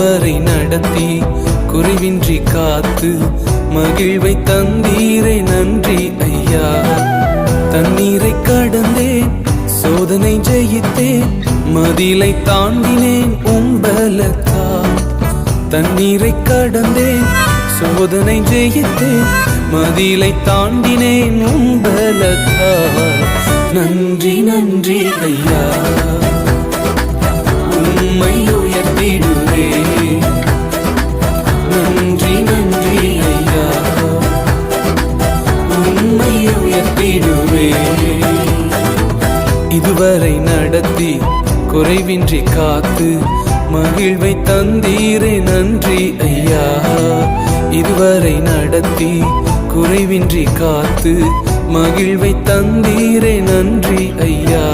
இதுவரை நடத்தி குறைவின்றி காத்து மகிழ்வை தந்தீரே நன்றி ஐயா. தண்ணீரை கடந்தேன், சோதனை ஜெயித்தேன், மதிலை தாண்டினேன் உம்பலத்தால். தண்ணீரை கடந்தேன், சோதனை ஜெயித்தேன், மதிலை தாண்டினேன் உம்பலத்தால். நன்றி நன்றி ஐயா, உம்மை உயர்த்திடுவே. நன்றி நன்றி ஐயா, உம்மை உயர்த்திடுவே. இதுவரை நடத்தி குறைவின்றி காத்து மகிழ்வை தந்தீரே நன்றி ஐயா. இதுவரை நடத்தி குறைவின்றி காத்து மகிழ்வை தந்தீரே நன்றி ஐயா.